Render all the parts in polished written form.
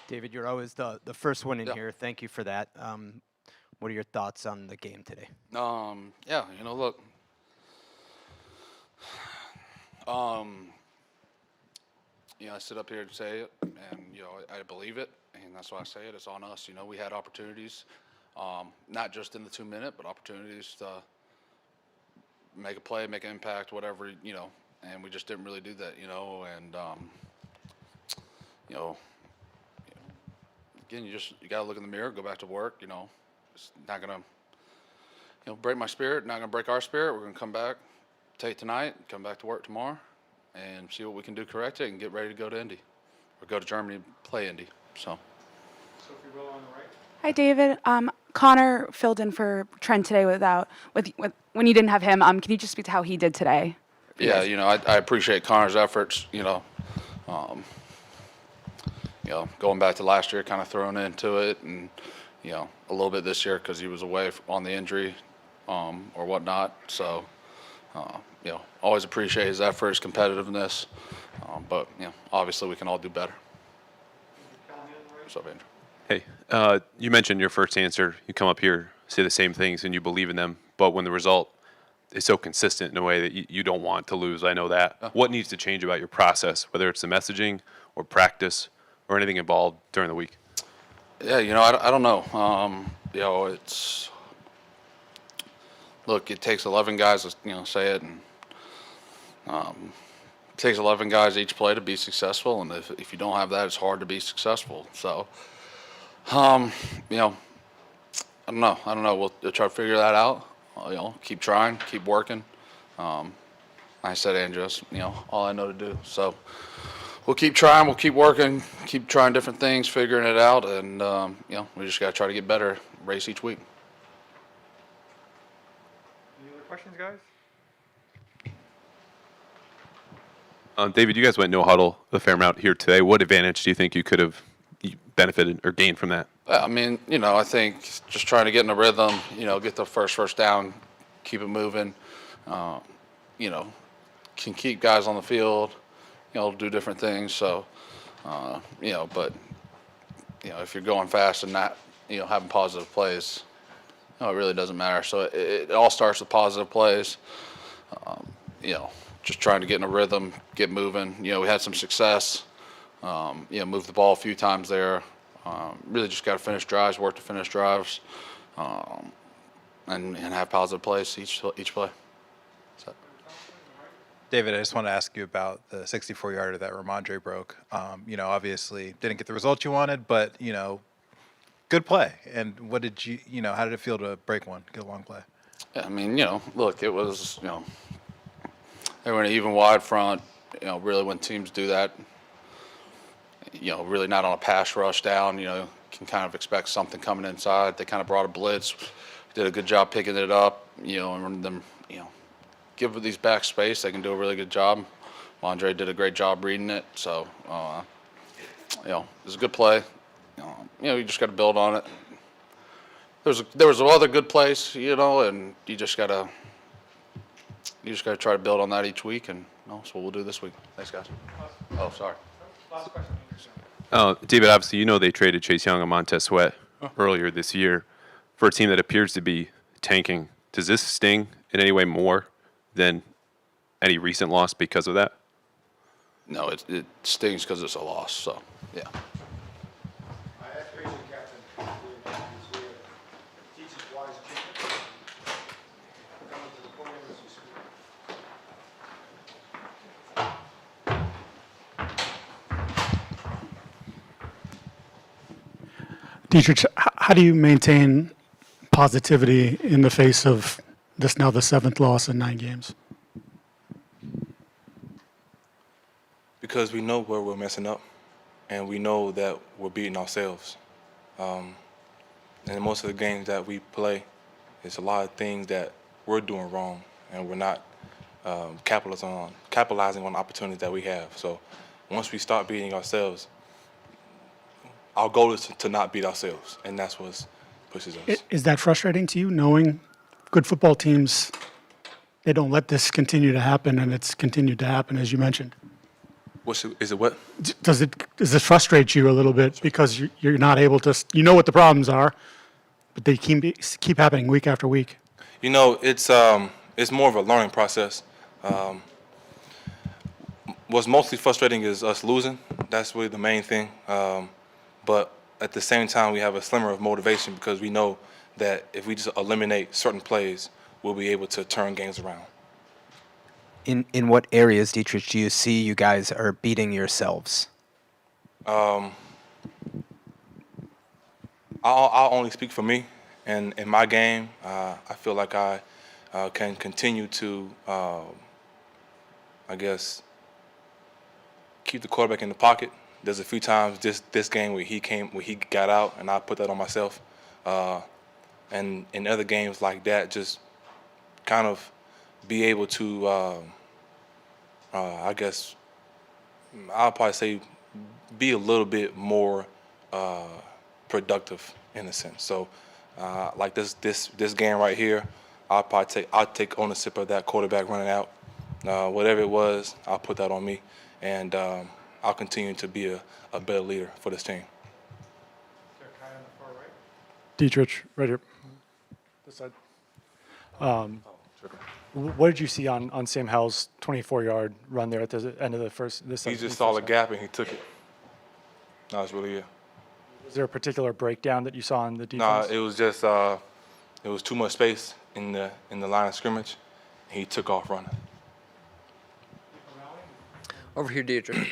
David, you're always the first one in here. Thank you for that. What are your thoughts on the game today? Yeah, look, I sit up here and say it, and I believe it, and that's why I say it. It's on us. We had opportunities, not just in the 2 minute, but opportunities to make a play, make an impact, whatever, and we just didn't really do that, and you know, again, you gotta look in the mirror, go back to work. It's not gonna break my spirit, not gonna break our spirit. We're gonna come back, take tonight, come back to work tomorrow, and see what we can do, correct it, and get ready to go to Indy or go to Germany and play Indy. So. Sophie Rowe on the right. Hi, David. Connor filled in for Trent today with when you didn't have him. Can you just speak to how he did today? Yeah, I appreciate Connor's efforts. Going back to last year, kind of thrown into it, and a little bit this year because he was away on the injury or whatnot. So, always appreciate his effort, his competitiveness. But obviously we can all do better. What's up, Andrew? Hey, you mentioned your first answer. You come up here, say the same things, and you believe in them. But when the result is so consistent in a way that you don't want to lose, I know that. What needs to change about your process, whether it's the messaging or practice or anything involved during the week? Yeah, I don't know. It's look. It takes 11 guys to say it, and it takes 11 guys each play to be successful. And if you don't have that, it's hard to be successful. So, I don't know. We'll try to figure that out. Keep trying, keep working. Like I said, Andrew, that's, all I know to do. So we'll keep trying, we'll keep working, keep trying different things, figuring it out, and we just got to try to get better, race each week. Any other questions, guys? David, you guys went no huddle a fair amount here today. What advantage do you think you could have benefited or gained from that? I mean, I think just trying to get in a rhythm, get the first down, keep it moving, can keep guys on the field, do different things. So, but, if you're going fast and not, having positive plays, it really doesn't matter. So it all starts with positive plays, just trying to get in a rhythm, get moving. We had some success, moved the ball a few times there. Really just got to finish drives, work to finish drives, and have positive plays each play. So. David, I just want to ask you about the 64-yarder that Ramondre broke. Obviously didn't get the result you wanted, but, good play. And what did how did it feel to break one, get a long play? Yeah, I mean, look, it was, they were in an even wide front, really when teams do that, really not on a pass rush down, can kind of expect something coming inside. They kind of brought a blitz, did a good job picking it up, and them, give these backs space. They can do a really good job. Andre did a great job reading it. So, it was a good play. You just got to build on it. There was other good plays, and you just got to try to build on that each week, and that's what we'll do this week. Thanks, guys. Oh, sorry. Last question. David, obviously, they traded Chase Young and Montez Sweat earlier this year for a team that appears to be tanking. Does this sting in any way more than any recent loss because of that? No, it stings because it's a loss. So, yeah. Dietrich, how do you maintain positivity in the face of this now the 7th loss in 9 games? Because we know where we're messing up, and we know that we're beating ourselves. And most of the games that we play, it's a lot of things that we're doing wrong, and we're not capitalizing on opportunities that we have. So once we start beating ourselves, our goal is to not beat ourselves, and that's what pushes us. Is that frustrating to you, knowing good football teams, they don't let this continue to happen, and it's continued to happen, as you mentioned? Is it what? Does this frustrate you a little bit because you're not able to, you know what the problems are, but they keep happening week after week? You know, it's more of a learning process. What's mostly frustrating is us losing. That's really the main thing. But at the same time, we have a slimmer of motivation because we know that if we just eliminate certain plays, we'll be able to turn games around. In what areas, Dietrich, do you see you guys are beating yourselves? I'll only speak for me, and in my game, I feel like I can continue to, I guess, keep the quarterback in the pocket. There's a few times this game where he got out, and I put that on myself. And in other games like that, just kind of be able to, I guess, I'll probably say, be a little bit more productive in a sense. So, like this game right here, I'll take ownership of that quarterback running out. Whatever it was, I'll put that on me, and I'll continue to be a better leader for this team. Sir, Kai on the far right. Dietrich, right here. This side. What did you see on Sam Howell's 24-yard run there at the end of the first? He just saw the gap and he took it. That was really it. Was there a particular breakdown that you saw in the Nah, defense? it was just it was too much space in the line of scrimmage. He took off running. Over here, Deirdre.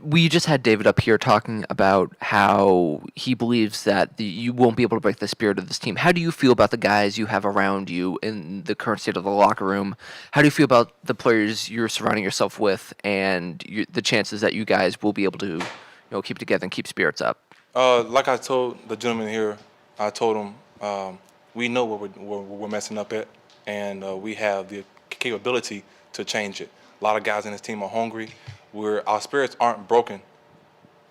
We just had David up here talking about how he believes that you won't be able to break the spirit of this team. How do you feel about the guys you have around you in the current state of the locker room? How do you feel about the players you're surrounding yourself with and the chances that you guys will be able to keep together and keep spirits up? Like I told the gentleman here, I told him we know where we're messing up at, and we have the capability to change it. A lot of guys in this team are hungry. Our spirits aren't broken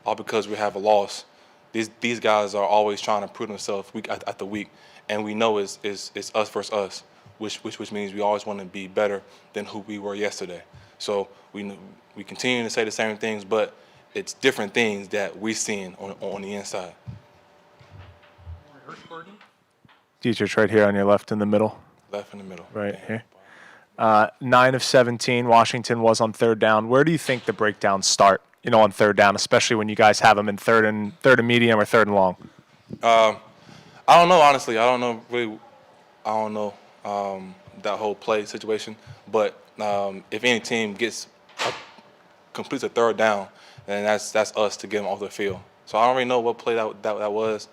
all because we have a loss. These guys are always trying to prove themselves week after week, and we know it's us versus us, which means we always want to be better than who we were yesterday. So we continue to say the same things, but it's different things that we're seeing on the inside. Dietrich, right here on your left in the middle. Left in the middle. Right here. 9 of 17, Washington was on third down. Where do you think the breakdowns start, on third down, especially when you guys have them in third and medium or third and long? I don't know, honestly. I don't know, really. I don't know that whole play situation. But if any team completes a third down, then that's us to get them off the field. So I don't really know what play that was.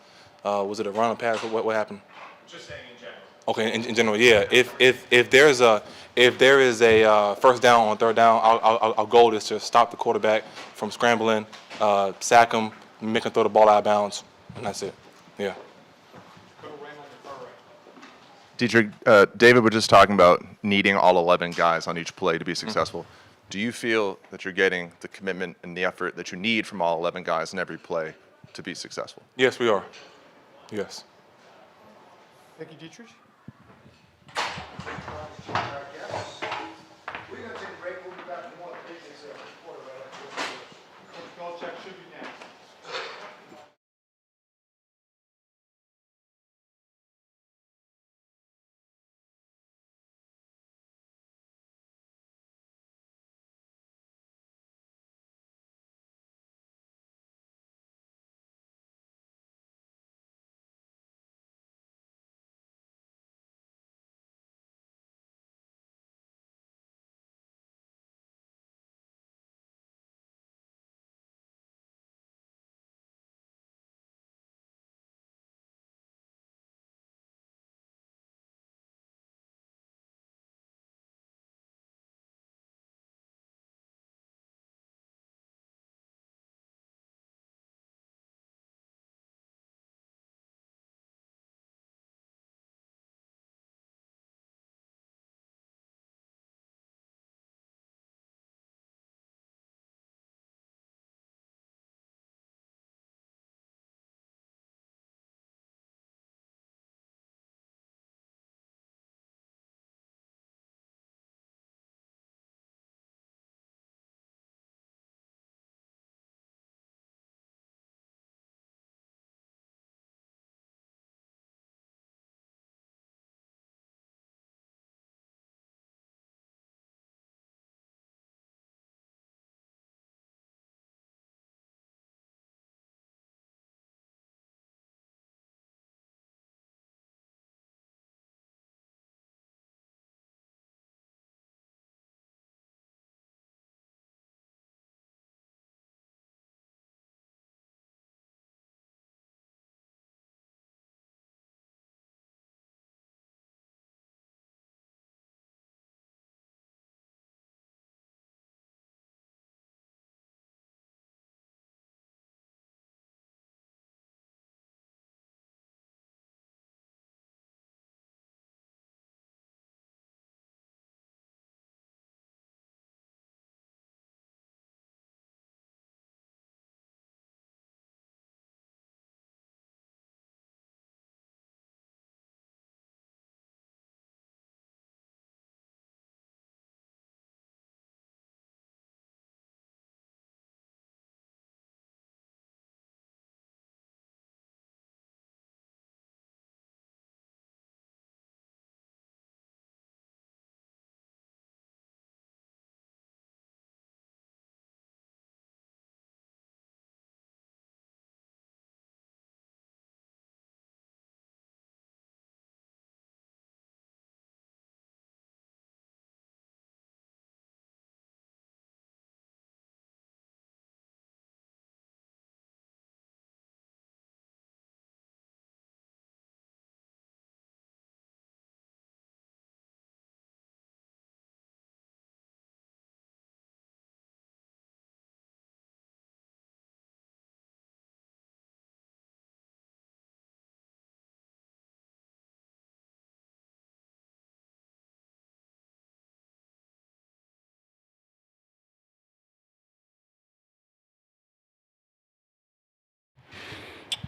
Was it a run or pass? What happened? Just saying in general. Okay, in general, yeah. If there is a first down on third down, our goal is to stop the quarterback from scrambling, sack him, make him throw the ball out of bounds, and that's it. Yeah. Go to Ram on the far right. Dietrich, David was just talking about needing all 11 guys on each play to be successful. Do you feel that you're getting the commitment and the effort that you need from all 11 guys in every play to be successful? Yes, we are. Yes. Thank you, Dietrich. Coach Belichick should be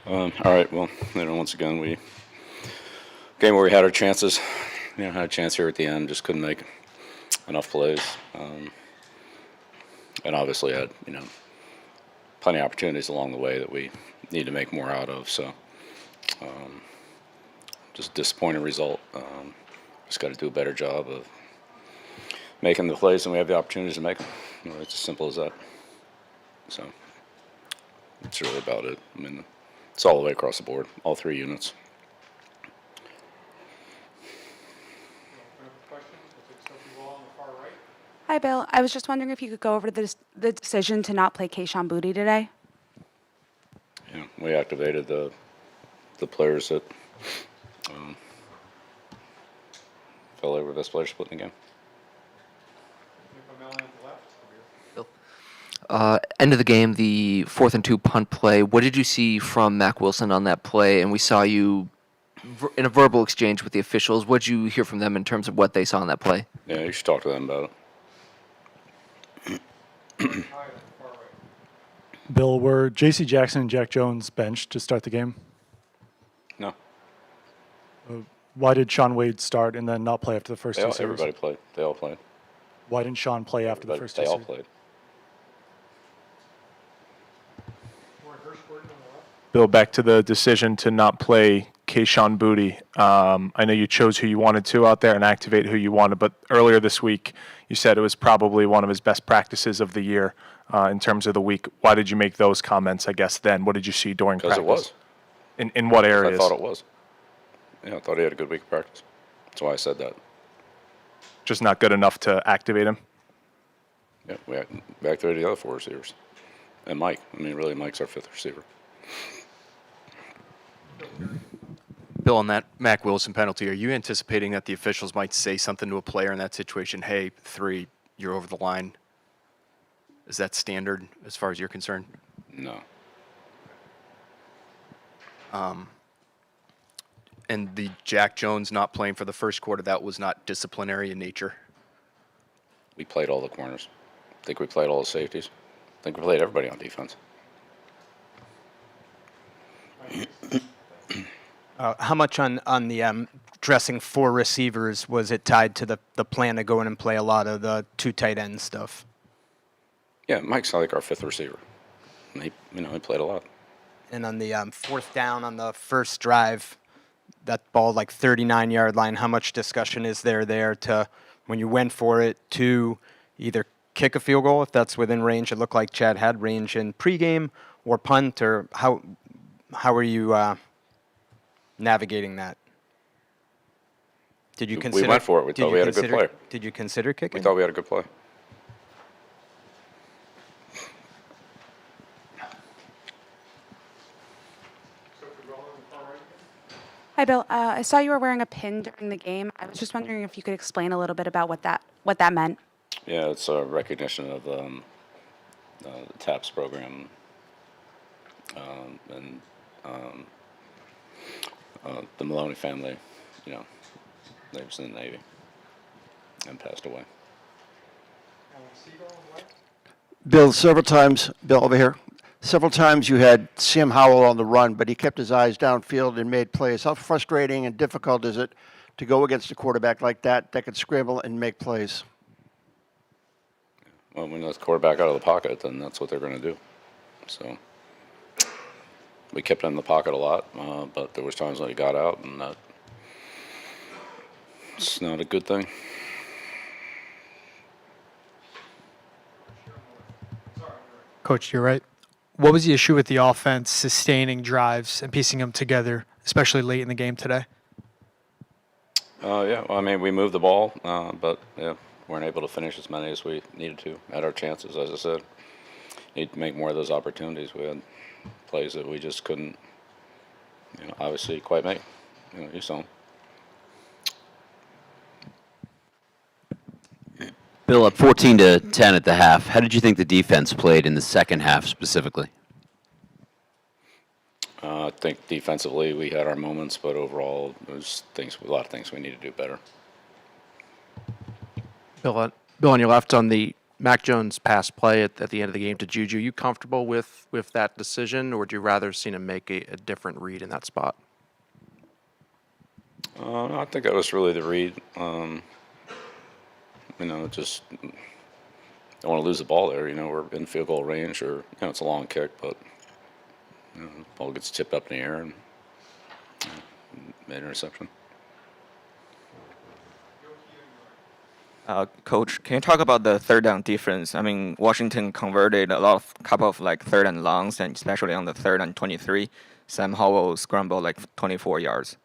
All right. Well, once again, game where we had our chances. Had a chance here at the end, just couldn't make enough plays. And obviously had, plenty of opportunities along the way that we need to make more out of. So, just a disappointing result. Just got to do a better job of making the plays and we have the opportunities to make them. It's as simple as that. So, that's really about it. It's all the way across the board, all three units. Hi, Bill. I was just wondering if you could go over the decision to not play Kayshawn Booty today. Yeah, we activated the players that felt like were the best players split in the game. End of the game, the 4th and 2 punt play. What did you see from Mac Wilson on that play? And we saw you in a verbal exchange with the officials. What did you hear from them in terms of what they saw on that play? Yeah, you should talk to them about it. Bill, were J.C. Jackson and Jack Jones benched to start the game? No. Why did Sean Wade start and then not play after the first two series? Everybody played. They all played. Why didn't Sean play after the first two They all series? played. Bill, back to the decision to not play Kayshawn Booty. I know you chose who you wanted to out there and activate who you wanted, but earlier this week you said it was probably one of his best practices of the year in terms of the week. Why did you make those comments, I guess, then? What did you see during practice? Because it was. In what areas? I thought it was. Yeah, I thought he had a good week of practice. That's why I said that. Just not good enough to activate him? Yeah, we activated the other 4 receivers. And Mike. Really, Mike's our 5th receiver. Bill, on that Mac Wilson penalty, are you anticipating that the officials might say something to a player in that situation? Hey, 3, you're over the line. Is that standard as far as you're concerned? No. And the Jack Jones not playing for the first quarter, that was not disciplinary in nature? We played all the corners. I think we played all the safeties. I think we played everybody on defense. How much on the dressing 4 receivers was it tied to the plan to go in and play a lot of the 2 tight end stuff? Yeah, Mike's like our 5th receiver. And he played a lot. And on the 4th down on the first drive, that ball like 39-yard line, how much discussion is there to, when you went for it, to either kick a field goal if that's within range? It looked like Chad had range in pregame, or punt, or how are you navigating that? Did you consider? We went for it. We thought we had a good player. Did you consider kicking? We thought we had a good play. Hi, Bill. I saw you were wearing a pin during the game. I was just wondering if you could explain a little bit about what that meant. Yeah, it's a recognition of the TAPS program and the Maloney family. They was in the Navy and passed away. Bill, over here, several times you had Sam Howell on the run, but he kept his eyes downfield and made plays. How frustrating and difficult is it to go against a quarterback like that could scramble and make plays? Well, when the quarterback out of the pocket, then that's what they're going to do. So we kept him in the pocket a lot, but there was times when he got out, and it's not a good thing. Coach, you're right. What was the issue with the offense sustaining drives and piecing them together, especially late in the game today? Yeah, well, we moved the ball, but weren't able to finish as many as we needed to. Had our chances, as I said. Need to make more of those opportunities. We had plays that we just couldn't, obviously quite make. You saw them. Bill, up 14-10 at the half. How did you think the defense played in the second half specifically? I think defensively we had our moments, but overall there's a lot of things we need to do better. Bill, on your left, on the Mac Jones' pass play at the end of the game to Juju. You comfortable with that decision, or would you rather seen him make a different read in that spot? No, I think that was really the read. Just don't want to lose the ball there. We're in field goal range, or it's a long kick, but the ball gets tipped up in the air and made an interception. Coach, can you talk about the third down defense? I mean, Washington converted couple of like third and longs, and especially on the third and 23, Sam Howell scrambled like 24 yards.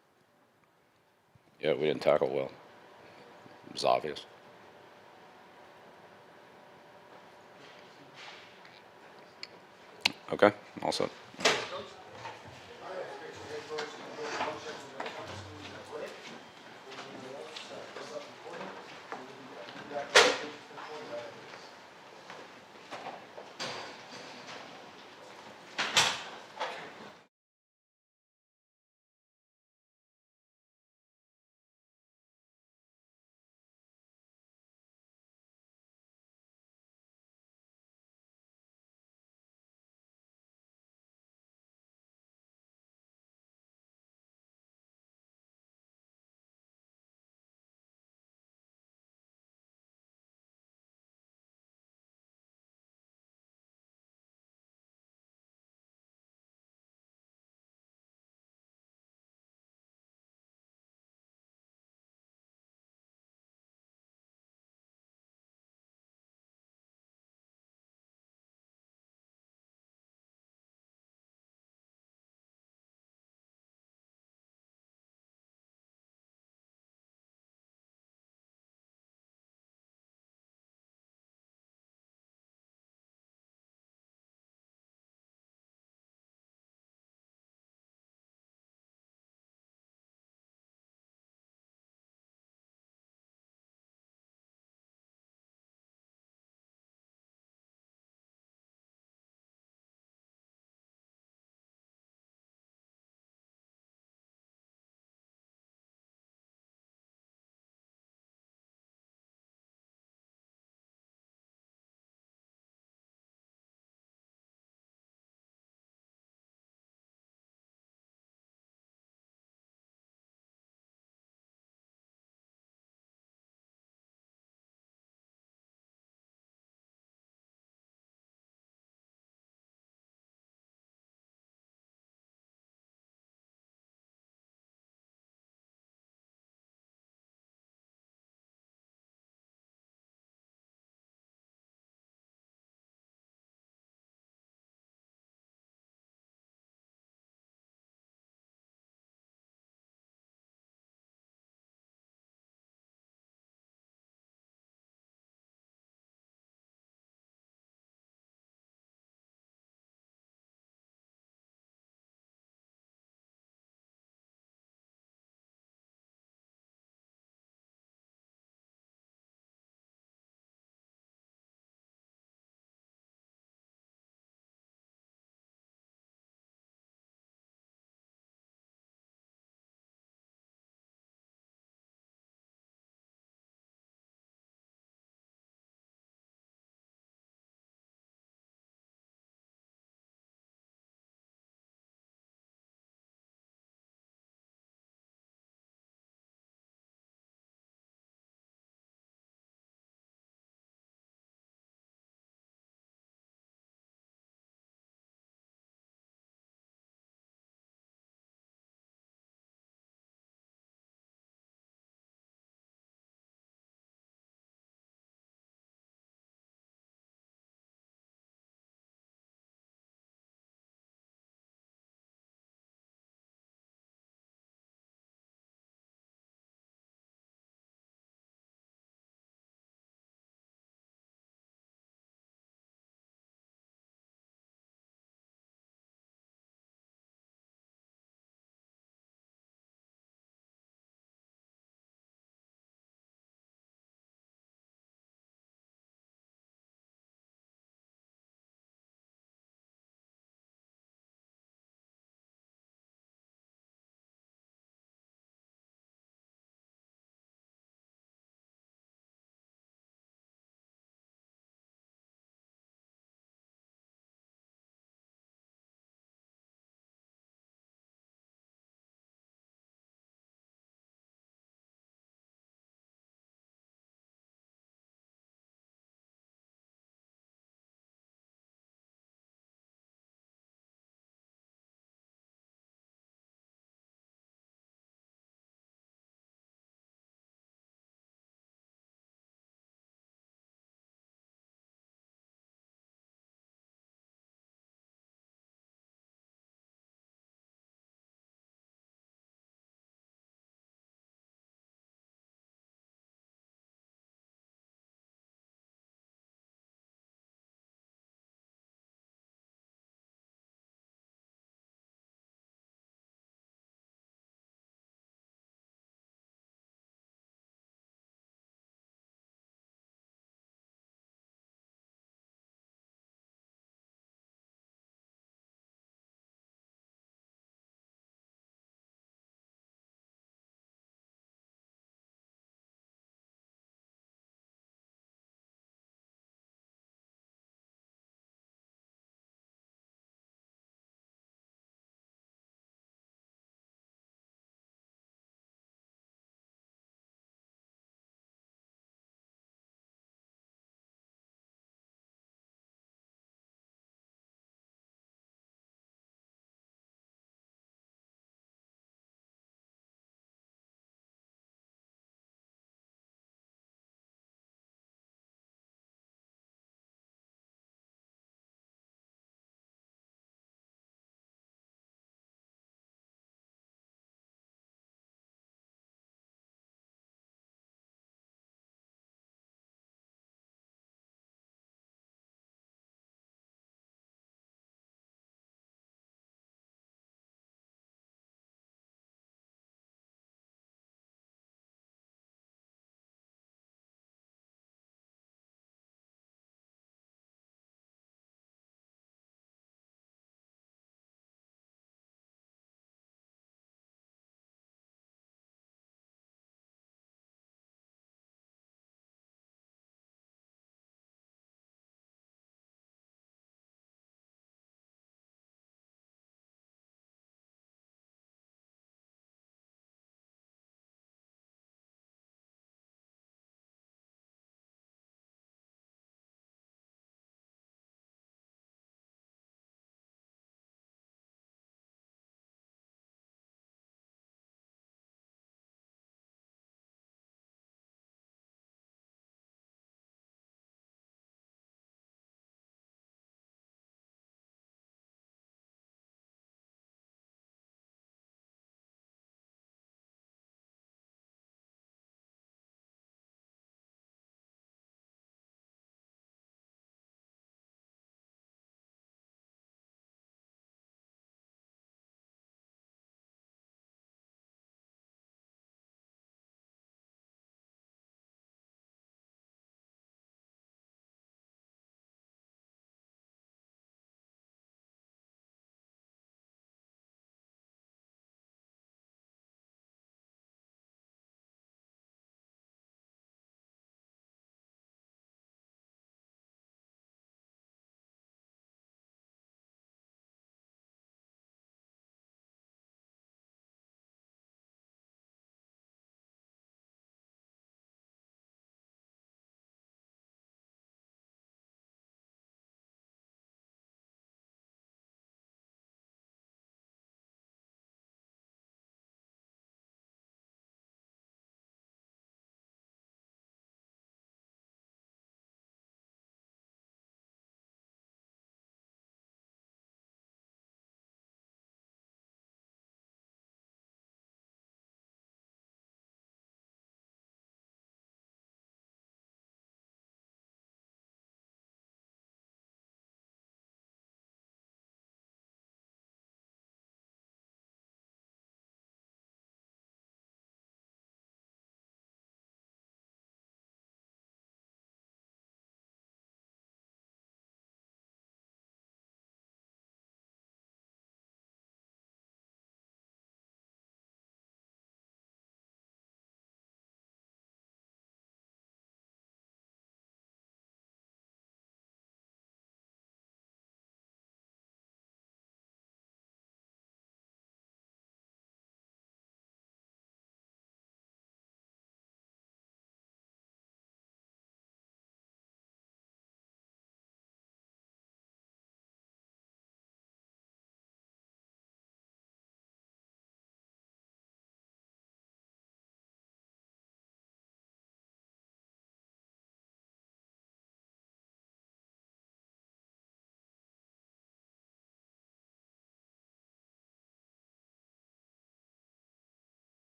Yeah, we didn't tackle well. It was obvious. Okay, all set.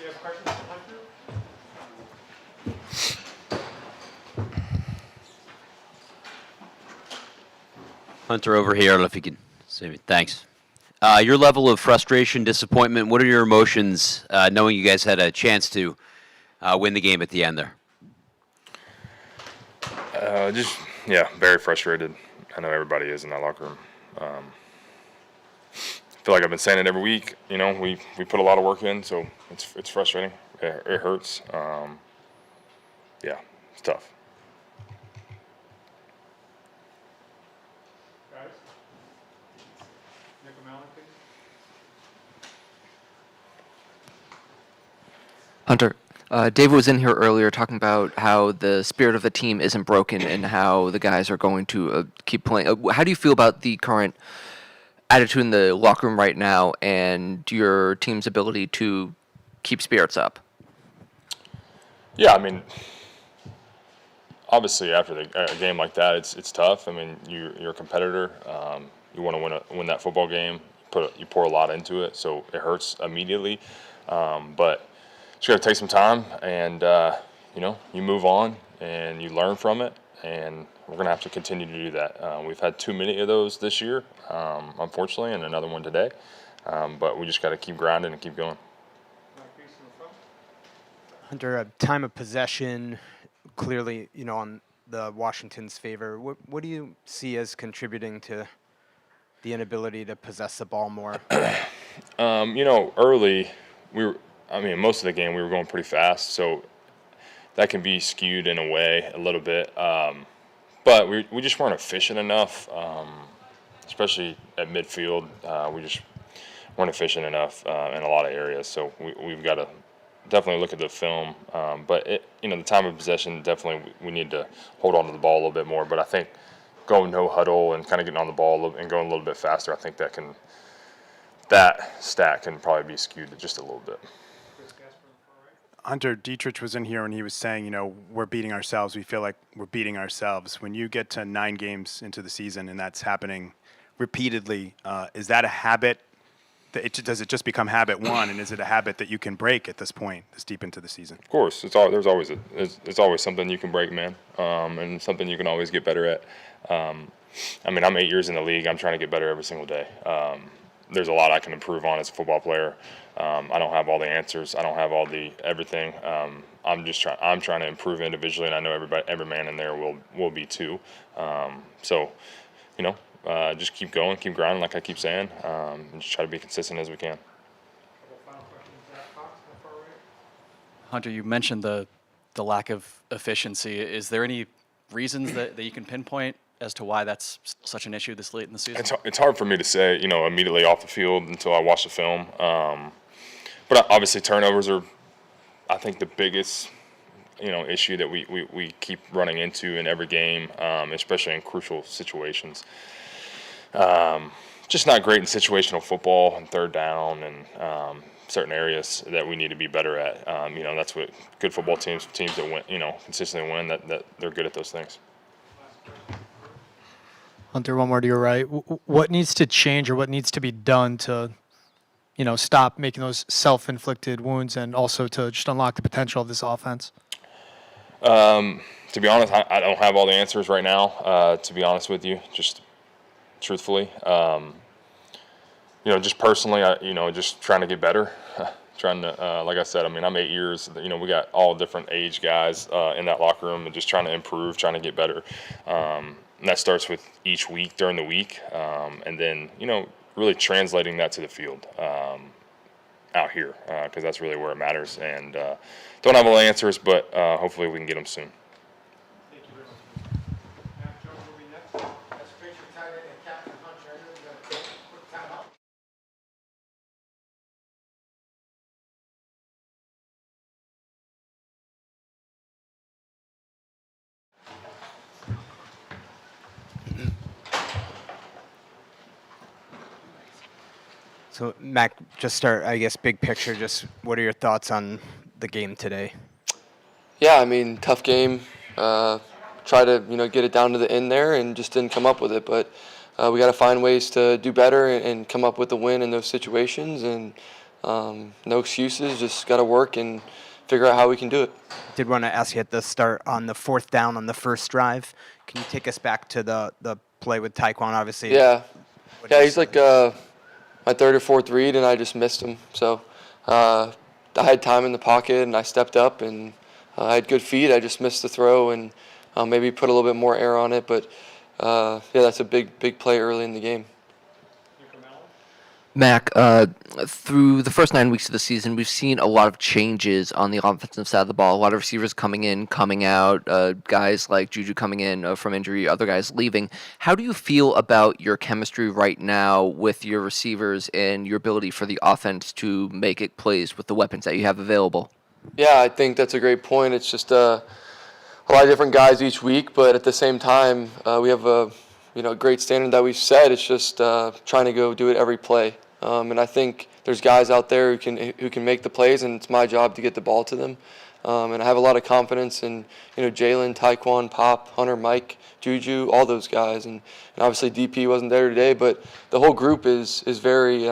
you have questions for Hunter? Hunter over here, if you could save me. Thanks. Your level of frustration, disappointment, what are your emotions knowing you guys had a chance to win the game at the end there? Just, yeah, very frustrated. I know everybody is in that locker room. I feel like I've been saying it every week. You know, we put a lot of work in, so it's frustrating. It hurts. Yeah, it's tough. Guys? Nick O'Malley, please. Hunter, David was in here earlier talking about how the spirit of the team isn't broken and how the guys are going to keep playing. How do you feel about the current attitude in the locker room right now and your team's ability to keep spirits up? Yeah, I mean, obviously after a game like that, it's tough. I mean, you're a competitor. You want to win that football game. You pour a lot into it, so it hurts immediately. But you got to take some time, and you know, you move on and you learn from it. And we're gonna have to continue to do that. We've had too many of those this year, unfortunately, and another one today. But we just got to keep grinding and keep going. Hunter, a time of possession, clearly, you know, on the Washington's favor. What do you see as contributing to the inability to possess the ball more? You know, early, most of the game we were going pretty fast, so that can be skewed in a way a little bit. But we just weren't efficient enough, especially at midfield. We just weren't efficient enough in a lot of areas. So we've got to definitely look at the film. But you know, the time of possession, definitely we need to hold on to the ball a little bit more. But I think going no huddle and kind of getting on the ball and going a little bit faster, I think that stat can probably be skewed to just a little bit. Hunter, Dietrich was in here and he was saying, you know, we're beating ourselves. We feel like we're beating ourselves. When you get to 9 games into the season and that's happening repeatedly, is that a habit? Does it just become habit one, and is it a habit that you can break at this point, this deep into the season? Of course, there's always something you can break, man, and something you can always get better at. I mean, I'm 8 years in the league. I'm trying to get better every single day. There's a lot I can improve on as a football player. I don't have all the answers. I don't have all the everything. I'm trying to improve individually, and I know every man in there will be too. So, you know, just keep going, keep grinding, like I keep saying, and just try to be consistent as we can. Hunter, you mentioned the lack of efficiency. Is there any reasons that you can pinpoint as to why that's such an issue this late in the season? It's hard for me to say, you know, immediately off the field until I watch the film. But obviously turnovers are, I think, the biggest, you know, issue that we keep running into in every game, especially in crucial situations. Just not great in situational football and third down and certain areas that we need to be better at. You know, that's what good football teams that win, you know, consistently win, that they're good at those things. Hunter, one more to your right. What needs to change or what needs to be done to, you know, stop making those self-inflicted wounds and also to just unlock the potential of this offense? To be honest, I don't have all the answers right now, to be honest with you, just truthfully. You know, just personally, just trying to get better. Trying to, like I said, I mean, I'm 8 years. You know, we got all different age guys in that locker room and just trying to improve, trying to get better. And that starts with each week during the week. And then, you know, really translating that to the field out here because that's really where it matters. And don't have all the answers, but hopefully we can get them soon. So, Mac, just start, I guess, big picture, just what are your thoughts on the game today? Yeah, I mean, tough game. Try to, you know, get it down to the end there and just didn't come up with it. But we got to find ways to do better and come up with a win in those situations. And No excuses, just got to work and figure out how we can do it. Did want to ask you at the start on the fourth down on the first drive. Can you take us back to the play with Taekwon? Obviously. Yeah, he's like my third or fourth read, and I just missed him. So I had time in the pocket, and I stepped up, and I had good feet. I just missed the throw, and maybe put a little bit more air on it. But yeah, that's a big play early in the game. Mac, through the first 9 weeks of the season, we've seen a lot of changes on the offensive side of the ball. A lot of receivers coming in, coming out, guys like Juju coming in from injury, other guys leaving. How do you feel about your chemistry right now with your receivers and your ability for the offense to make it plays with the weapons that you have available? Yeah, I think that's a great point. It's just a lot of different guys each week, but at the same time, we have a great standard that we've set. It's just trying to go do it every play. And I think there's guys out there who can make the plays, and it's my job to get the ball to them. And I have a lot of confidence in Jalen, Taekwon, Pop, Hunter, Mike, Juju, all those guys. And obviously DP wasn't there today, but the whole group is very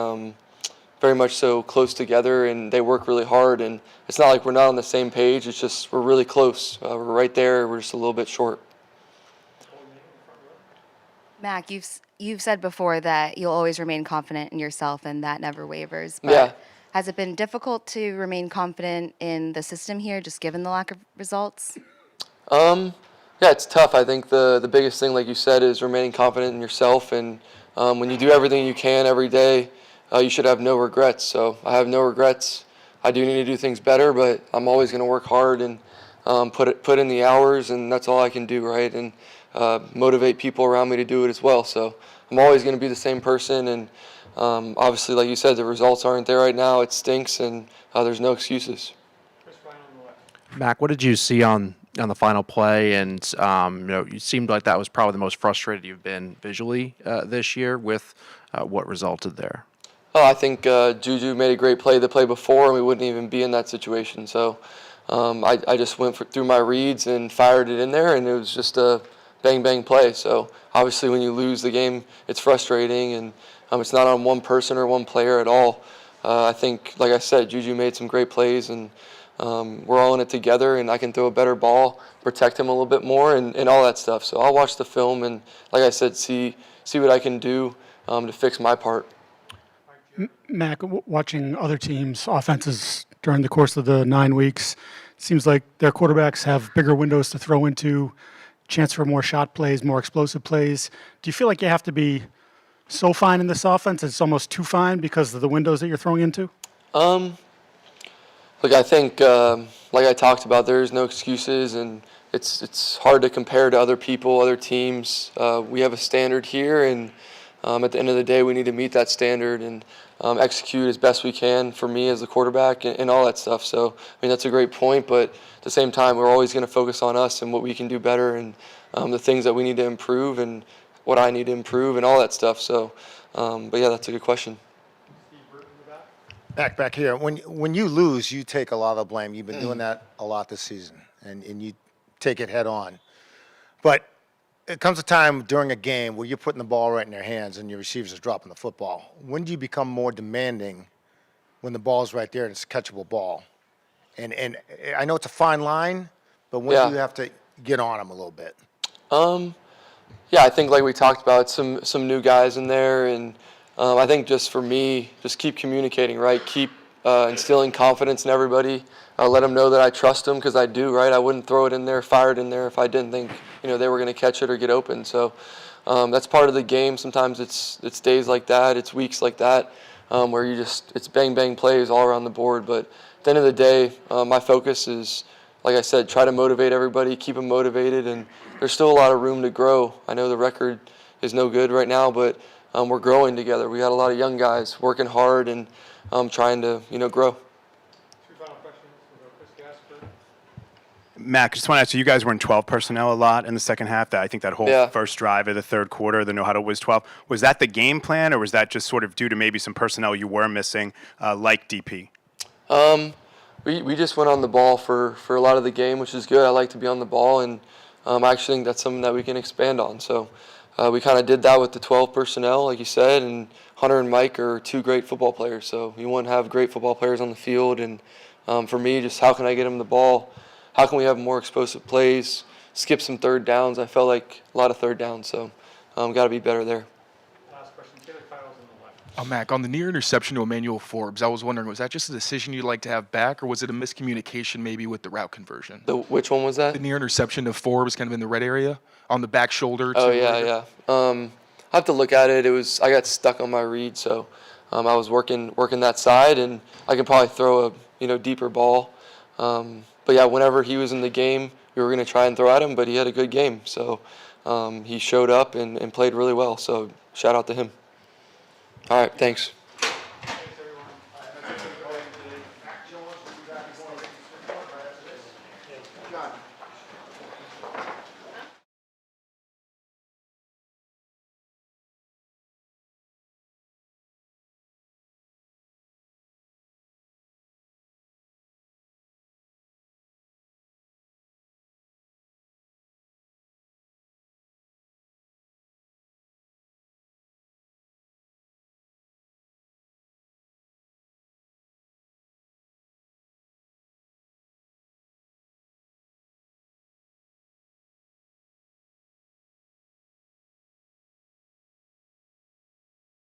very much so close together, and they work really hard. And it's not like we're not on the same page. It's just we're really close. We're right there. We're just a little bit short. Mac, you've said before that you'll always remain confident in yourself, and that never wavers. But Yeah. has it been difficult to remain confident in the system here, just given the lack of results? Yeah, it's tough. I think the biggest thing, like you said, is remaining confident in yourself. And when you do everything you can every day, you should have no regrets. So I have no regrets. I do need to do things better, but I'm always going to work hard and put in the hours, and that's all I can do, right? And motivate people around me to do it as well. So I'm always going to be the same person. And obviously, like you said, the results aren't there right now. It stinks, and there's no excuses. Mac, what did you see on the final play? And you seemed like that was probably the most frustrated you've been visually this year with what resulted there. Oh, I think Juju made a great play the play before, and we wouldn't even be in that situation. So I just went through my reads and fired it in there, and it was just a bang play. So obviously, when you lose the game, it's frustrating, and it's not on one person or one player at all. I think, like I said, Juju made some great plays, and we're all in it together, and I can throw a better ball, protect him a little bit more, and all that stuff. So I'll watch the film and, like I said, see what I can do to fix my part. Mac, watching other teams' offenses during the course of the 9 weeks, seems like their quarterbacks have bigger windows to throw into, chance for more shot plays, more explosive plays. Do you feel like you have to be so fine in this offense it's almost too fine because of the windows that you're throwing into? Look, I think, like I talked about, there's no excuses, and it's hard to compare to other people, other teams. We have a standard here, and at the end of the day, we need to meet that standard and execute as best we can for me as the quarterback and all that stuff. So, I mean, that's a great point, but at the same time, we're always going to focus on us and what we can do better and the things that we need to improve and what I need to improve and all that stuff. So, but yeah, that's a good question. Back here. When you lose, you take a lot of blame. You've been doing that a lot this season, and you take it head on. But it comes a time during a game where you're putting the ball right in their hands and your receivers are dropping the football. When do you become more demanding when the ball's right there and it's a catchable ball? And I know it's a fine line, but when do you have to get on them a little bit? Yeah, I think like we talked about, some new guys in there, and I think just for me, just keep communicating, right? Keep instilling confidence in everybody. Let them know that I trust them, because I do, right? I wouldn't throw it in there, fire it in there if I didn't think they were going to catch it or get open. So that's part of the game. Sometimes it's days like that, it's weeks like that, where it's bang plays all around the board. But at the end of the day, my focus is, like I said, try to motivate everybody, keep them motivated, and there's still a lot of room to grow. I know the record is no good right now, but we're growing together. We got a lot of young guys working hard and trying to grow. Mac, I just want to ask you guys were in 12 personnel a lot in the second half. I think that whole first drive of the third quarter, the no-huddle was 12. Was that the game plan, or was that just sort of due to maybe some personnel you were missing, like DP? We just went on the ball for a lot of the game, which is good. I like to be on the ball, and I actually think that's something that we can expand on. So we kind of did that with the 12 personnel, like you said, and Hunter and Mike are two great football players. So you want to have great football players on the field. And for me, just how can I get them the ball? How can we have more explosive plays? Skip some third downs. I felt like a lot of third downs, so got to be better there. Mac, on the near interception to Emmanuel Forbes, I was wondering, was that just a decision you'd like to have back, or was it a miscommunication maybe with the route conversion? Which one was that? The near interception to Forbes, kind of in the red area, on the back shoulder. Oh, yeah. I have to look at it. I got stuck on my read, so I was working that side, and I could probably throw a deeper ball. But yeah, whenever he was in the game, we were going to try and throw at him, but he had a good game. So he showed up and played really well. So shout out to him. All right, thanks.